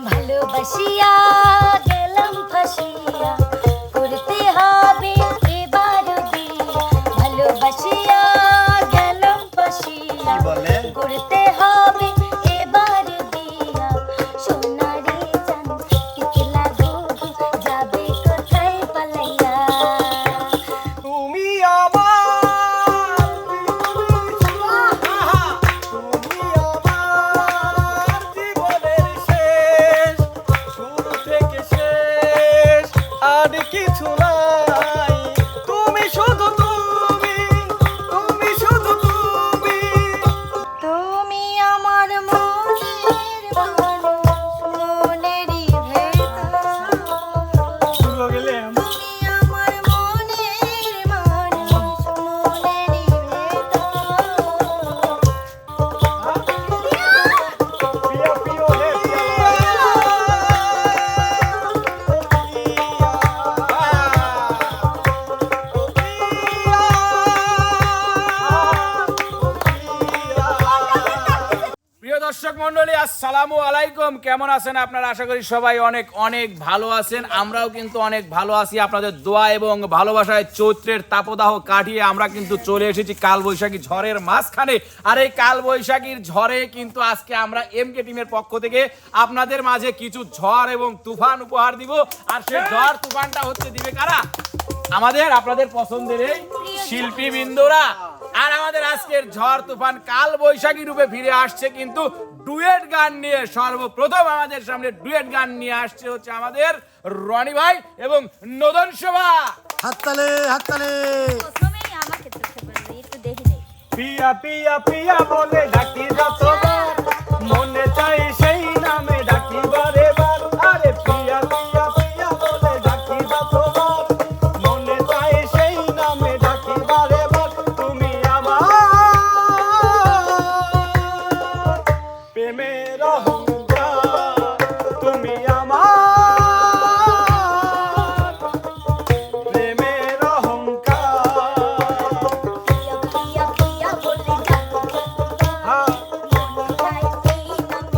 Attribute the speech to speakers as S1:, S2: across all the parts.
S1: ভালোবাসিয়া গেলাম ফাঁসিয়া করতে হবে এবার বিয়া ভালোবাসিয়া গেলাম ফাঁসিয়া করতে হবে এবার বিয়া সোনারে চান কেতলা ঘুঘু যাবে কোথায় পালাইয়া
S2: তুমি আমার তুমি আমার জীবনের শেষ শুরু থেকে শেষ আর কিছু নাই তুমি শুধু তুমি শুধু তুমি
S1: তুমি আমার মনের মানুষ মনেরই ভেতর
S2: শুরু হয়ে গেলাম
S1: তুমি আমার মনের মানুষ মনেরই ভেতর
S2: পিয়া পিও হে প্রিয় দর্শক মন্ডলী, আসসালামু আলাইকুম। কেমন আছেন আপনারা? আশা করি সবাই অনেক অনেক ভালো আছেন। আমরাও কিন্তু অনেক ভালো আছি। আপনাদের দোয়া এবং ভালোবাসায় চৈত্রের তাপদাহ কাটিয়ে আমরা কিন্তু চলে এসেছি কালবৈশাখী ঝড়ের মাঝখানে। আর এই কালবৈশাখীর ঝড়ে কিন্তু আজকে আমরা এমকে টিমের পক্ষ থেকে আপনাদের মাঝে কিছু ঝড় এবং তুফান উপহার দিব। আর সেই ঝড় তুফানটা হচ্ছে দিবে কারা? আমাদের আপনাদের পছন্দের এই শিল্পী বিন্দুরা। আর আমাদের আজকের ঝড় তুফান কাল বৈশাখী রূপে ফিরে আসছে কিন্তু ডুয়েট গান নিয়ে। সর্বপ্রথম আমাদের সামনে ডুয়েট গান নিয়ে আসছে হচ্ছে আমাদের রনি ভাই এবং নদন শোভা।
S3: হাততালে হাততালে।
S1: প্রথমেই আমাকে চোখে পড়বে একটু দেখে নেই
S2: পিয়া পিয়া পিয়া বলে ডাকি যতবার মনে চাই সেই নামে ডাকি বারে বার। আরে পিয়া পিয়া পিয়া বলে ডাকি যতবার মনে চাই সেই নামে ডাকি বারে বার। তুমি আমার প্রেমের অহংকার, তুমি আমার প্রেমের অহংকার।
S1: পিয়া পিয়া পিয়া বলে ডাকো
S2: হ্যাঁ
S1: মনে চাই সেই নামে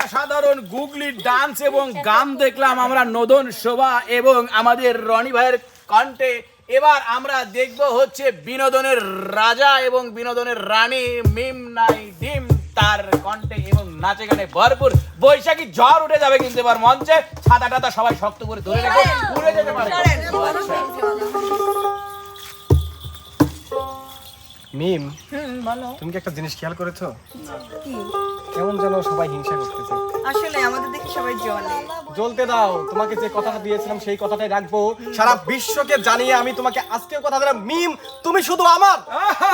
S2: অসাধারণ গুগলি ডান্স এবং গান দেখলাম আমরা নদন শোভা এবং আমাদের রনি ভাইয়ের কণ্ঠে। এবার আমরা দেখব হচ্ছে বিনোদনের রাজা এবং বিনোদনের রানী মিম নাই ডিম তার কণ্ঠে এবং নাচে গানে ভরপুর। বৈশাখী ঝড় উঠে যাবে কিন্তু এবার মঞ্চে, ছাতা টাতা সবাই শক্ত করে ধরে রেখো, উড়ে যেতে পারে।
S4: মিম, তুমি কি একটা জিনিস খেয়াল করেছো? কেমন যেন সবাই হিংসা করতেছে।
S5: আসলে আমাদের দেখে সবাই জ্বলে।
S4: জ্বলতে দাও, তোমাকে যে কথাটা দিয়েছিলাম সেই কথাটাই রাখবো। সারা বিশ্বকে জানিয়ে আমি তোমাকে আজকেও কথা দিলাম, মিম তুমি শুধু আমার।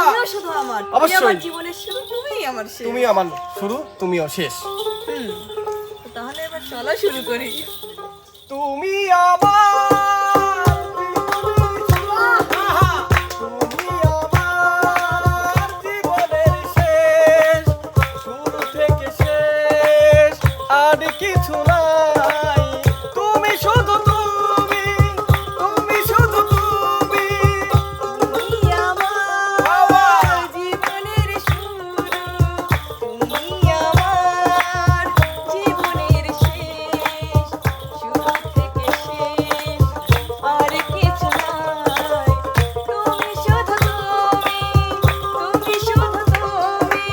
S5: তুমিও শুধু আমার, তুমি
S4: অবশ্যই।
S5: আমার জীবনের শুরু, তুমিই আমার শেষ।
S4: তুমি আমার শুরু, তুমিও শেষ।
S5: তো তাহলে এবার চলো শুরু করি।
S4: তুমি আমার, তুমি আমার জীবনের শেষ, শুরু থেকে শেষ আর কিছু নাই। তুমি শুধু তুমি, তুমি শুধু তুমি।
S5: তুমি আমার জীবনের শুরু, তুমি আমার জীবনের শেষ, শুরু থেকে শেষ আর কিছু নাই। তুমি শুধু তুমি, তুমি শুধু তুমি।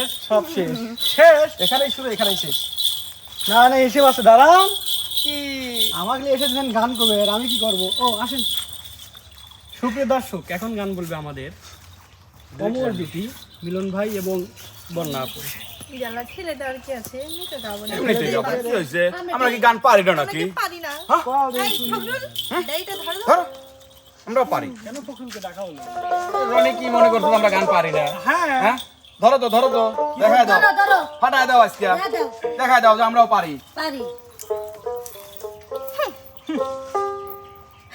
S3: শেষ সব শেষ
S4: শেষ এখানেই শুরু এখানেই শেষ।
S3: না না এসে বসে দাঁড়ান
S4: কি
S3: আমাকে এসেছেন গান করবে আর আমি কি করব ও আসেন সুপ্রিয় দর্শক এখন গান বলবে আমাদের অমর দিতি মিলন ভাই এবং বন্যা আপু
S1: জ্বালা ছেলে দেওয়ার কি আছে এমনি তো গাবো না
S2: এমনিতেই গাবো। কি হয়েছে? আমরা কি গান পারি না নাকি?
S1: পারি না এই ফখরুল এইটা ধরো
S2: ধরো আমরাও পারি।
S3: কেন ফখরুলকে ডাকা হলো
S2: রনি কি মনে করছো আমরা গান পারি না?
S3: হ্যাঁ
S2: হ্যাঁ ধরো তো দেখায় দাও,
S1: ধরো ধরো
S2: ফাটায় দাও আজকে,
S1: দাও দাও
S2: দেখায় দাও যে আমরাও পারি।
S1: পারি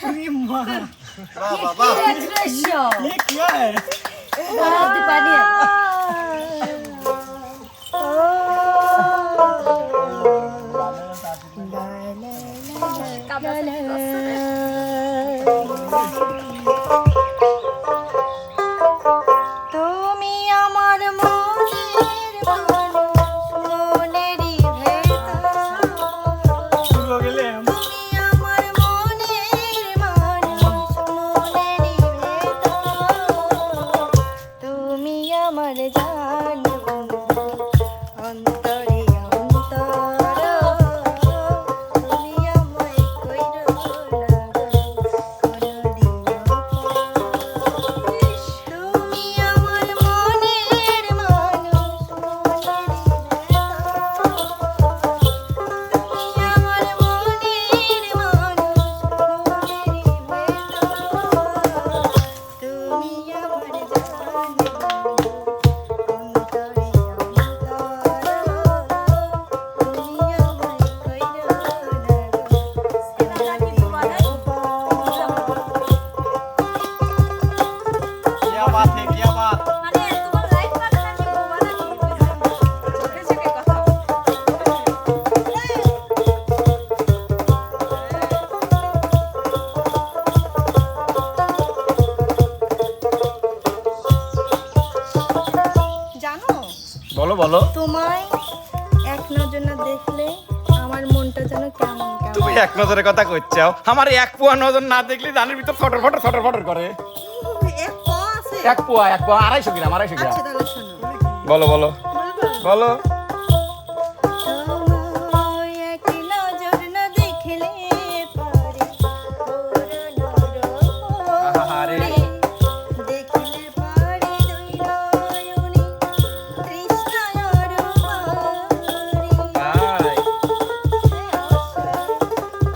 S3: अरे माँ
S4: বাহ বাহ বাহ।
S3: ये क्या है
S1: বলতে পারি তুমি আমার মনের মানুষ মনেরই ভেতর
S3: शुरू हो गए हम
S1: তুমি আমার মনের মানুষ মনেরই ভেতর তুমি আমার জান বন্ধু অন্তরে অন্তর তুমি আমায় কইরো না কোনদিন তুমি আমার মনের মানুষ আমার মনের মানুষ তুমি আমার জান অন্তরে তুমি আমায় কইরো না
S4: क्या बात है क्या बात।
S1: মানে তোমার লাইফ পার্টনার কি বোমানা চোখে চোখে কথা জানো
S2: বলো বলো।
S1: তোমায় এক নজর না দেখলে আমার মনটা যেন কেমন
S2: তুমি
S1: কেমন
S2: এক নজরে কথা কইছাও, আমার এক পোয়া নজর না দেখলে জানের ভিতর ফটর ফটর করে।
S1: এক ক আছে
S2: এক পোয়া 250 গ্রাম 250 গ্রাম।
S1: আচ্ছা তাহলে শোনো
S2: বলো বলো
S1: বলবো
S2: বলো।
S1: তোমায় এক নজর না দেখলে পারে
S2: আহারে।
S1: দেখলে পারে দুই নয়নে তৃষ্ণার মারি
S2: তাই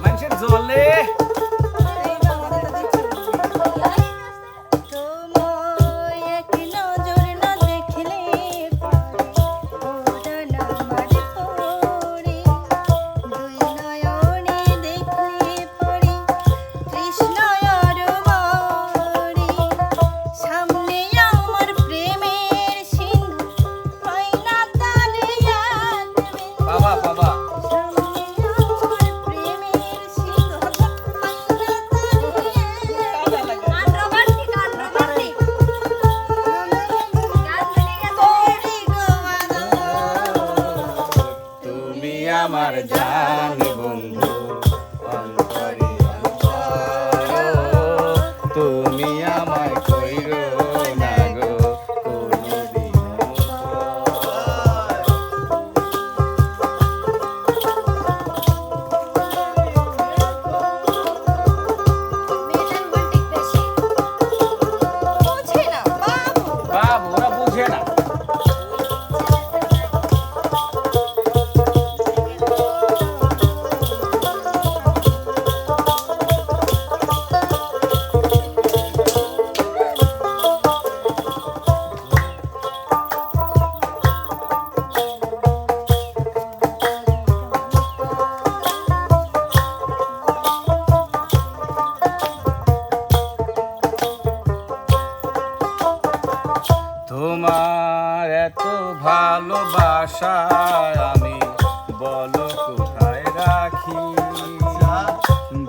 S2: মানুষের জলে
S1: তোমায় এক নজর না দেখলে পারে আমার পরে দুই নয়নে দেখলে পারে তৃষ্ণার মারি সামনে আমার প্রেমের সিন্ধু হয় না তালে যাবে
S2: বাবা বাবা
S1: সামনে আমার প্রেমের সিন্ধু হয় না তালে গান রোমান্টিক গান রোমান্টিক গান চলে গেছে
S2: তুমি আমার জান বন্ধু অন্তরে অন্তর তুমি আমায় কইরো না গো কোনদিন।
S1: মেয়েদের রোমান্টিক বেশি বুঝে না বাবু
S2: বাবু ওরা বুঝে না। তোমার এত ভালোবাসা আমি বলো কোথায় রাখি,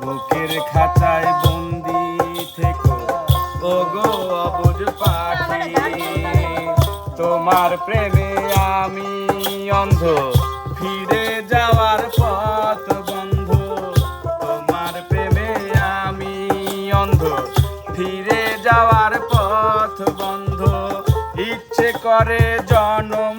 S2: বুকের খাঁচায় বন্দি থেকো ওগো অবুঝ পাখি। তোমার প্রেমে আমি অন্ধ, ফিরে যাওয়ার পথ বন্ধ। তোমার প্রেমে আমি অন্ধ, ফিরে যাওয়ার পথ বন্ধ। ইচ্ছে করে জনম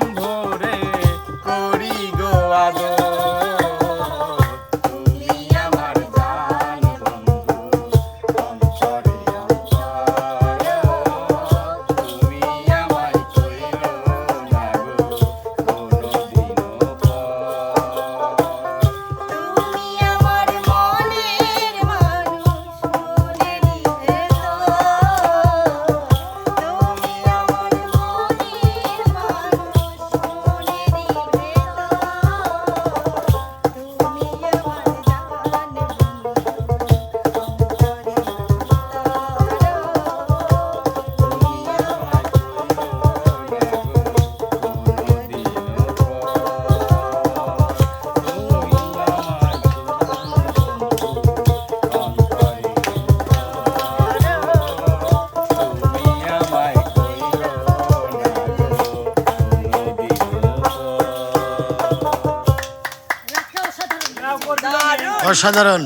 S6: অসাধারণ।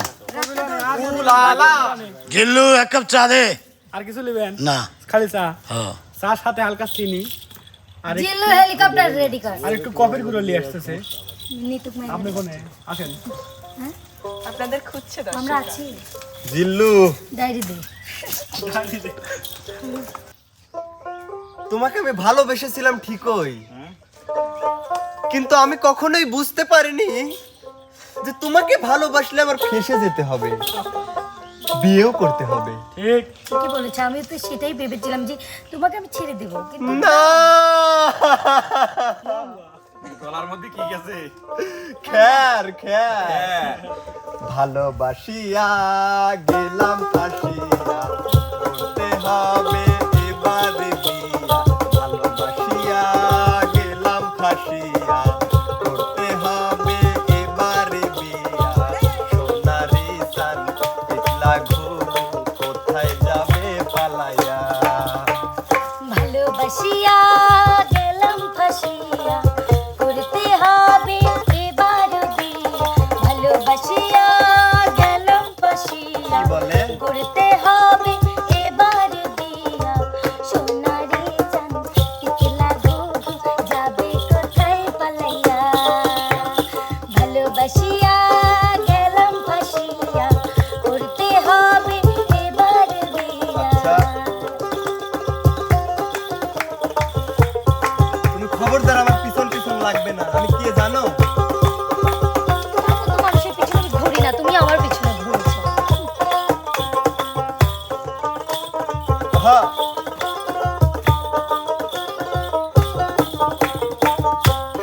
S4: উলালা।
S6: গিল্লু এক কাপ চা দে।
S3: আর কিছু নেবেন?
S6: না।
S3: খালি চা।
S6: হ্যাঁ।
S3: চার সাথে হালকা চিনি আর
S1: জিল্লু হেলিকপ্টার রেডি কর।
S3: আর একটু কফির গুঁড়ো নিয়ে আসতেছে।
S1: নিতুক মাই
S3: আপনি কোনে আসেন?
S5: আপনাদের খুঁজছে দর্শক।
S1: আমরা আছি।
S4: জিল্লু,
S1: ডায়েরি দে।
S4: তোমাকে আমি ভালোবেসেছিলাম ঠিকই, কিন্তু আমি কখনোই বুঝতে পারিনি যে তোমাকে ভালোবাসলে আমার ফেঁসে যেতে হবে, বিয়েও করতে হবে।
S3: ঠিক।
S1: ঠিকই বলেছে, আমি তো সেটাই ভেবেছিলাম যে তোমাকে আমি ছেড়ে দেবো, কিন্তু
S4: না,
S2: গলার মধ্যে কি গেছে?
S4: খ্যার খ্যার। ভালোবাসিয়া গেলাম ফাঁসিয়া, করতে হবে এবারে বিয়া। ভালোবাসিয়া গেলাম ফাঁসিয়া, করতে হবে এবারে বিয়া। সোনারি চান পিছলা ঘুঘু কোথায় যাবে পালাইয়া।
S1: ভালোবাসিয়া গেলাম ফাঁসিয়া, করতে হবে এবার বিয়া। ভালোবাসিয়া গেলাম ফাঁসিয়া,
S4: কি বলে?
S1: করতে হবে এবার বিয়া। সোনারি চান পিছলা ঘুঘু যাবে কোথায় পালাইয়া। ভালোবাসিয়া গেলাম ফাঁসিয়া, করতে হবে এবার বিয়া।
S4: আচ্ছা। তুমি খবরদার আমার পিছন পিছন লাগবে না, আমি কে জানো?
S1: আমি তো মানুষের পিছনে ঘুরি না, তুমি আমার পিছনে ঘুরছো।
S4: হ্যাঁ।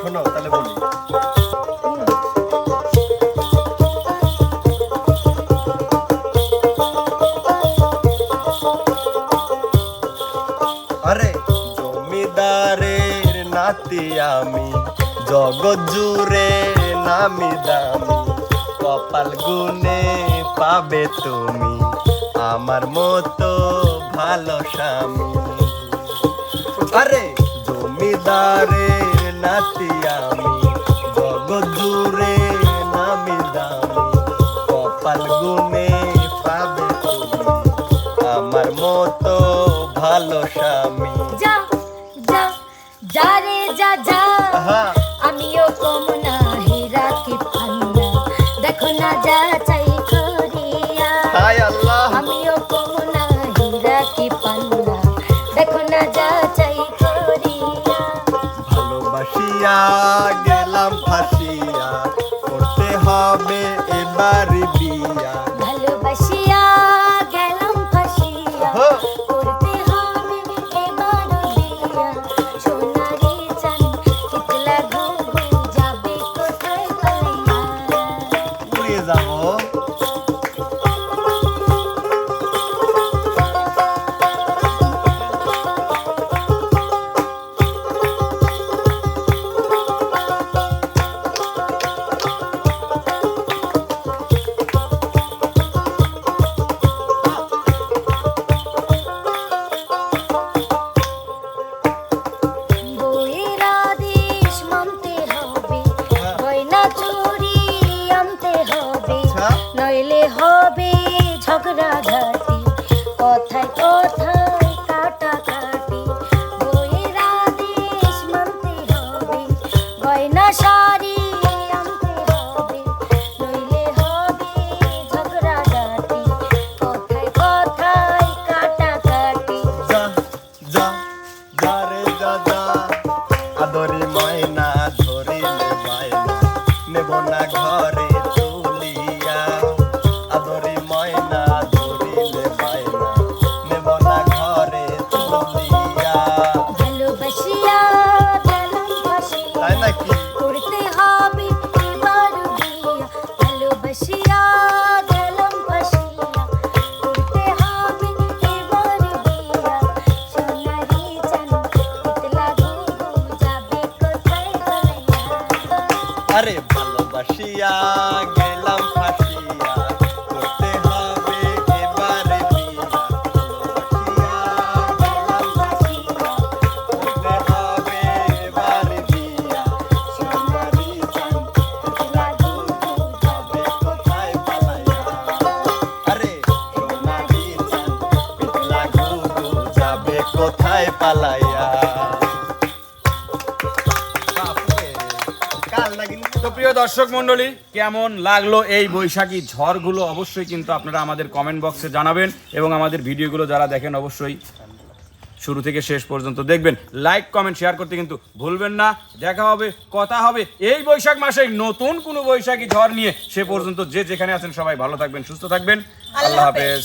S4: শোনো তাহলে বলি। আরে জমিদারের নাতি আমি, জগৎ জুড়ে নামি দামি। কপাল গুনে পাবে তুমি আমার মতো ভালো স্বামী। আরে জমিদারের নাতি আমি, জগৎ জুড়ে নামি দামি। কপাল গুনে পাবে তুমি আমার মতো ভালো স্বামী।
S1: যা যা যা রে যা যা,
S4: আহা।
S1: আমিও কম না হীরা কি পান্না, দেখো না যা চাই করিয়া।
S4: হায় আল্লাহ।
S1: আমিও কম না হীরা কি পান্না, দেখো না যা চাই করিয়া।
S4: ভালোবাসিয়া গেলাম ফাঁসিয়া, করতে হবে এবার বিয়া।
S1: ভালোবাসিয়া গেলাম ফাঁসিয়া,
S4: হ্যাঁ।
S1: করতে হবে এবার বিয়া। সোনারি চান পিছলা ঘুঘু যাবে কোথায় পালাইয়া।
S4: উড়িয়ে যাবো।
S1: বইয়ের আদেশ মানতে হবে, গয়না চুরি আনতে হবে,
S4: আচ্ছা।
S1: নইলে হবে ঝগড়াঝাটি, কথায় কথায় কাটাকাটি। বইয়ের আদেশ মানতে হবে, গয়না শাড়ি আনতে হবে, নইলে হবে ঝগড়াঝাটি, কথায় কথায় কাটাকাটি।
S4: যা যা যা রে যা যা, আদরি ময়না ধরিলে বায়না, নেব না ঘরে তুলিয়া। আদরি ময়না ধরিলে বায়না, নেব না ঘরে তুলিয়া।
S1: ভালোবাসিয়া গেলাম ফাঁসিয়া,
S4: তাই নাকি?
S1: করতে হবে এবার বিয়া। ভালোবাসিয়া গেলাম ফাঁসিয়া, করতে হবে এবার বিয়া। সোনারি চান পিছলা ঘুঘু যাবে কোথায় পালাইয়া।
S4: আরে ভালোবাসিয়া গেলাম ফাঁসিয়া, করতে হবে এবারে বিয়া। ভালোবাসিয়া গেলাম ফাঁসিয়া, করতে হবে এবারে বিয়া।
S1: সোনারি চান পিছলা ঘুঘু যাবে
S4: পালাইয়া কাল লাগিন
S2: তো প্রিয় দর্শক মণ্ডলী, কেমন লাগলো এই বৈশাখী ঝড়গুলো অবশ্যই কিন্তু আপনারা আমাদের কমেন্ট বক্সে জানাবেন এবং আমাদের ভিডিওগুলো যারা দেখেন অবশ্যই শুরু থেকে শেষ পর্যন্ত দেখবেন। লাইক কমেন্ট শেয়ার করতে কিন্তু ভুলবেন না। দেখা হবে, কথা হবে এই বৈশাখ মাসে নতুন কোনো বৈশাখী ঝড় নিয়ে। সে পর্যন্ত যে যেখানে আছেন সবাই ভালো থাকবেন, সুস্থ থাকবেন। আল্লাহ হাফেজ।